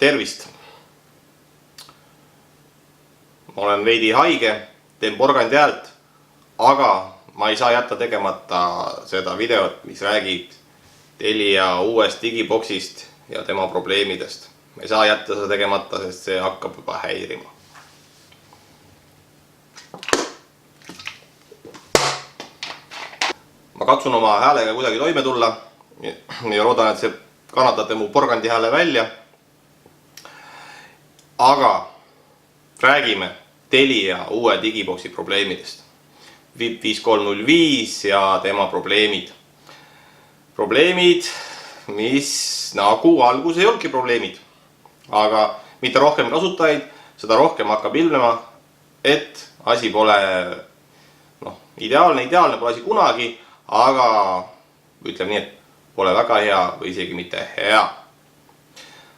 Tervist! Ma olen veidi haige, teen porgandi häält, aga ma ei saa jätta tegemata seda videot, mis räägib Telia uuest digiboksist ja tema probleemidest. Ma ei saa jätta seda tegemata, sest see hakkab juba häirima. Ma katsun oma häälega kuidagi toime tulla ja loodan, et see kannatate mu porgandi hääle välja. Aga räägime Telia uue digiboksi probleemidest. VIP 5305 ja tema probleemid. Probleemid, mis nagu algus ei olnudki probleemid. Aga mitte rohkem kasutajaid, seda rohkem hakkab ilmnema, et asi pole ideaalne pole asi kunagi, aga ütleme nii, et pole väga hea või isegi mitte hea.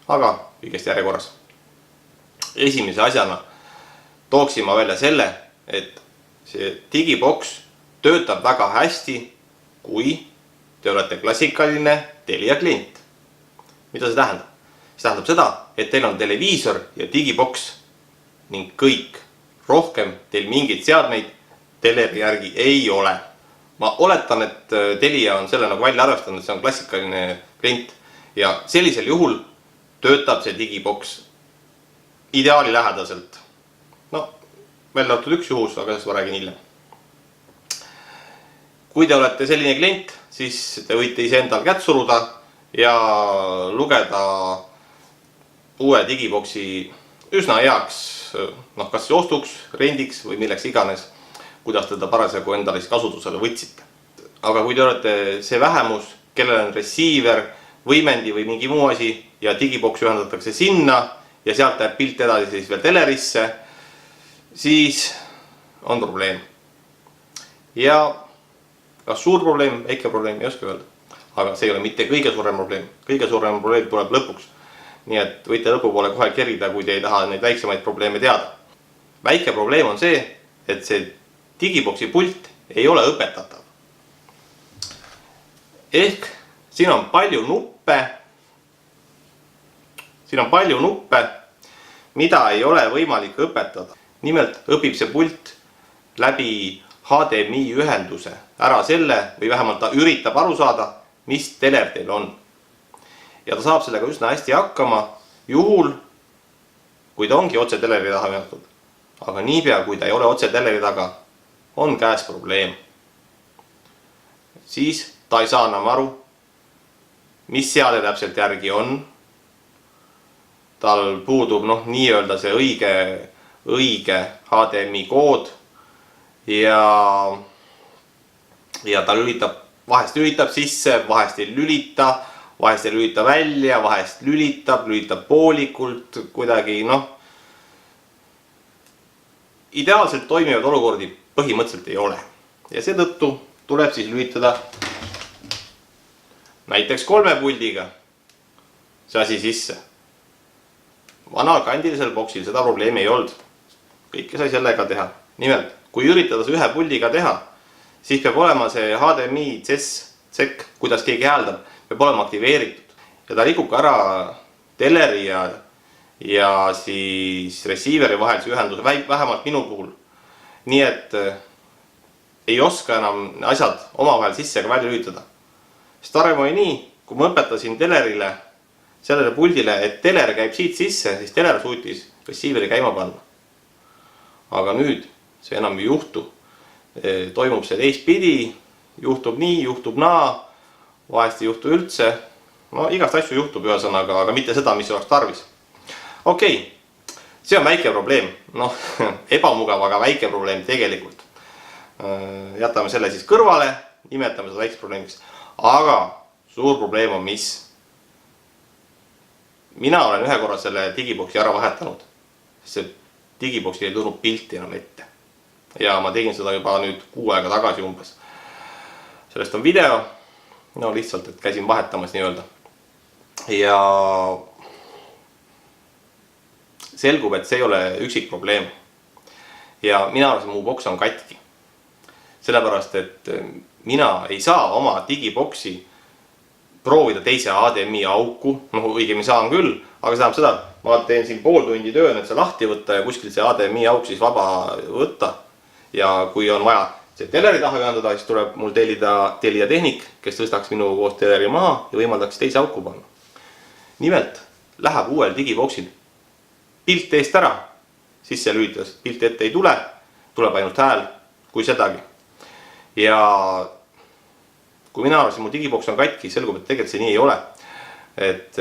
Aga kõigest järjekorras. Esimese asjana tooksin ma välja selle, et see digiboks töötab väga hästi, kui te olete klassikaline Telia klient. Mida see tähendab? See tähendab seda, et teil on televiisor ja digiboks ning kõik. Rohkem teil mingeid seadmeid Teleri järgi ei ole. Ma oletan, et Telia on selle nagu välja arvestanud, et see on klassikaline klient ja sellisel juhul töötab see digiboks ideaali lähedaselt. Välja arvatud üks juhus, aga sellest ma räägin hiljem. Kui te olete selline klient, siis te võite ise endal kätt suruda ja lugeda uue digiboksi üsna heaks, kas ostuks, rendiks või milleks iganes, kuidas teda parasjagu endale kasutusele võtsite. Aga kui te olete see vähemus, kellel on receiver, võimendi või mingi muu asi ja digiboks ühendatakse sinna ja sealt läheb pilt edasi siis veel Telerisse, siis on probleem. Ja kas suur probleem, väike probleem, ei oska öelda. Aga see ei ole mitte kõige suurem probleem. Kõige suurem probleem tuleb lõpuks. Nii et võite lõpupoole kohe kerida, kui te ei taha neid väiksemaid probleeme teada. Väike probleem on see, et see digiboksi pult ei ole õpetatav. Ehk siin on palju nuppe, mida ei ole võimalik õpetada. Nimelt õpib see pult läbi HDMI ühenduse ära selle, või vähemalt ta üritab aru saada, mis teler teil on. Ja ta saab sellega üsna hästi hakkama juhul, kui ta ongi otse teleri taha ühendatud. Aga niipea, kui ta ei ole otse teleri taga, on käes probleem. Siis ta ei saa enam aru, mis seade täpselt järgi on. Tal puudub nii-öelda see õige HDMI kood ja ta vahest lülitab sisse, vahest ei lülita välja, vahest lülitab poolikult kuidagi, ideaalselt toimivad olukordi põhimõtteliselt ei ole. Ja seetõttu tuleb siis lülitada näiteks 3 puldiga see asi sisse. Vanal kandilisel boksil seda probleemi ei olnud. Kõike sai sellega teha. Nimelt, kui üritada see 1 puldiga teha, siis peab olema see HDMI CEC, kuidas keegi hääldab, peab olema aktiveeritud. Ja ta rikub ka ära teleri ja siis receiveri vahelise ühenduse, vähemalt minu puhul. Nii et ei oska enam asjad omavahel sisse ega välja lülitada. Sest varem oli nii, kui ma õpetasin telerile sellele puldile, et teler käib siit sisse, siis teler suutis receiveri käima panna. Aga nüüd see enam ei juhtu. Toimub see teistpidi, juhtub nii, juhtub naa, vahest ei juhtu üldse. Igast asju juhtub ühesõnaga, aga mitte seda, mis oleks tarvis. Okei, see on väike probleem. Ebamugav, aga väike probleem tegelikult. Jätame selle siis kõrvale, nimetame seda väikse probleemiks. Aga suur probleem on mis? Mina olen ühe korra selle digiboksi ära vahetanud. See digiboksi ei tulnud pilti enam ette. Ja ma tegin seda juba nüüd 6 aega tagasi umbes. Sellest on video. Lihtsalt, et käisin vahetamas nii-öelda. Ja selgub, et see ei ole üksik probleem. Ja mina arvasin, mu boks on katki. Sellepärast, et mina ei saa oma digiboksi proovida teise HDMI auku, õigemini saan küll, aga see tähendab seda, ma teen siin pool tundi tööd, et see lahti võtta ja kuskil see HDMI auk siis vaba võtta. Ja kui on vaja see teleri taha ühendada, siis tuleb mul tellida tehnik, kes tõstaks minu koos teleri maha ja võimaldaks teise auku panna. Nimelt läheb uuel digiboksil pilt eest ära, sisse lülitas, pilt ette ei tule, tuleb ainult hääl, kui sedagi. Ja kui mina arvasin, mu digiboks on katki, selgub, et tegelikult see nii ei ole. Et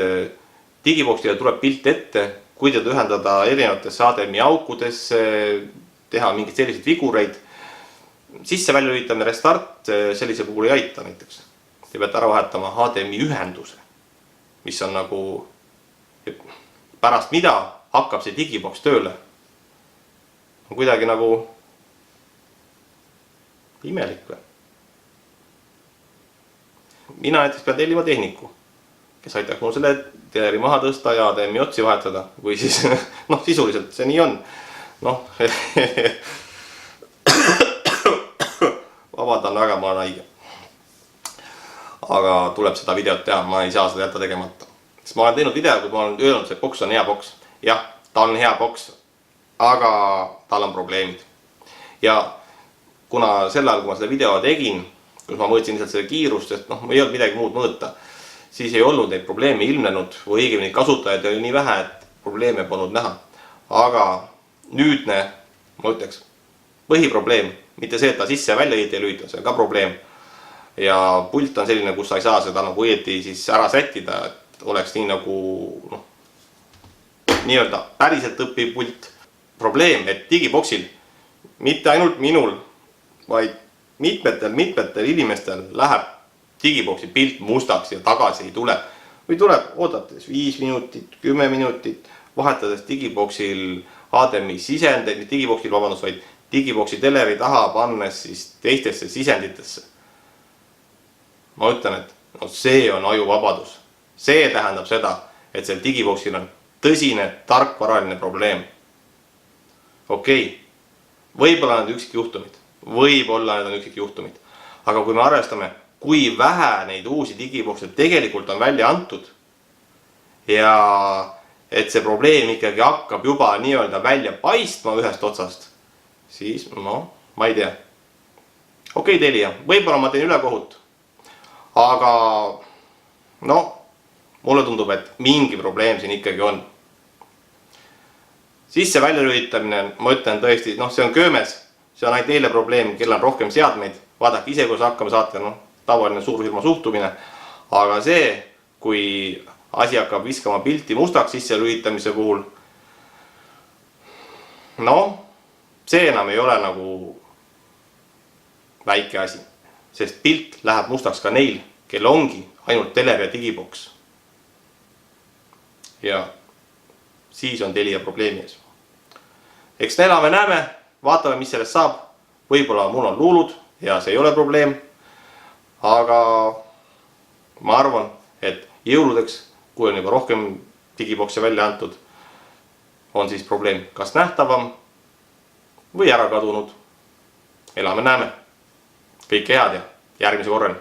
digiboksile tuleb pilt ette, kui teda ühendada erinevatesse HDMI aukudesse, teha mingeid selliseid vigureid. Sisse välja lülitamine restart sellise puhul ei aita näiteks. Te peate ära vahetama HDMI ühenduse, mis on nagu pärast mida hakkab see digiboks tööle. On kuidagi nagu imelik või? Mina näiteks pean tellima tehniku, kes aitaks mul selle teleri maha tõsta ja HDMI otsi vahetada, või siis, sisuliselt see nii on. Vabandan väga, ma olen haige. Aga tuleb seda videot teha, ma ei saa seda jätta tegemata. Sest ma olen teinud video, kus ma olen öelnud, et boks on hea boks. Jah, ta on hea boks, aga tal on probleemid. Ja kuna sel ajal, kui ma selle video tegin, kus ma mõõtsin lihtsalt selle kiirust, sest ei olnud midagi muud mõõta, siis ei olnud neid probleeme ilmnenud või õigemini kasutajaid oli nii vähe, et probleeme polnud näha. Aga nüüdne, ma ütleks, põhiprobleem, mitte see, et ta sisse ja välja õieti ei lülita, see on ka probleem. Ja pult on selline, kus sa ei saa seda nagu õieti siis ära sättida, et oleks nii nagu nii-öelda päriselt õppiv pult. Probleem, et digiboksil mitte ainult minul, vaid mitmetel inimestel läheb digiboksi pilt mustaks ja tagasi ei tule. Või tuleb oodates 5 minutit, 10 minutit, vahetades digiboksil HDMI sisendeid, mitte digiboksil, vabandust, vaid digiboksi teleri taha pannes siis teistesse sisenditesse. Ma ütlen, et see on ajuvabadus. See tähendab seda, et sel digiboksil on tõsine tarkvaraline probleem. Okei, võib-olla need üksikjuhtumid. Võib-olla need on üksikjuhtumid. Aga kui me arvestame, kui vähe neid uusi digibokse tegelikult on välja antud ja et see probleem ikkagi hakkab juba nii-öelda välja paistma ühest otsast, siis ma ei tea. Okei, Telia, võib-olla ma teen ülekohut, aga mulle tundub, et mingi probleem siin ikkagi on. Sisse välja lülitamine, ma ütlen tõesti, see on köömes. See on ainult neile probleem, kellel on rohkem seadmeid. Vaadake ise, kui hakkame saate, tavaline suurfirma suhtumine. Aga see, kui asi hakkab viskama pilti mustaks sisse lülitamise puhul, see enam ei ole nagu väike asi. Sest pilt läheb mustaks ka neil, kel ongi ainult teler ja digiboks. Ja siis on Telia probleemi ees. Eks elame näeme. Vaatame, mis sellest saab. Võib-olla mul on luulud ja see ei ole probleem. Aga ma arvan, et jõuludeks, kui on juba rohkem digibokse välja antud, on siis probleem kas nähtavam või ära kadunud. Elame näeme. Kõike head ja järgmise korrani.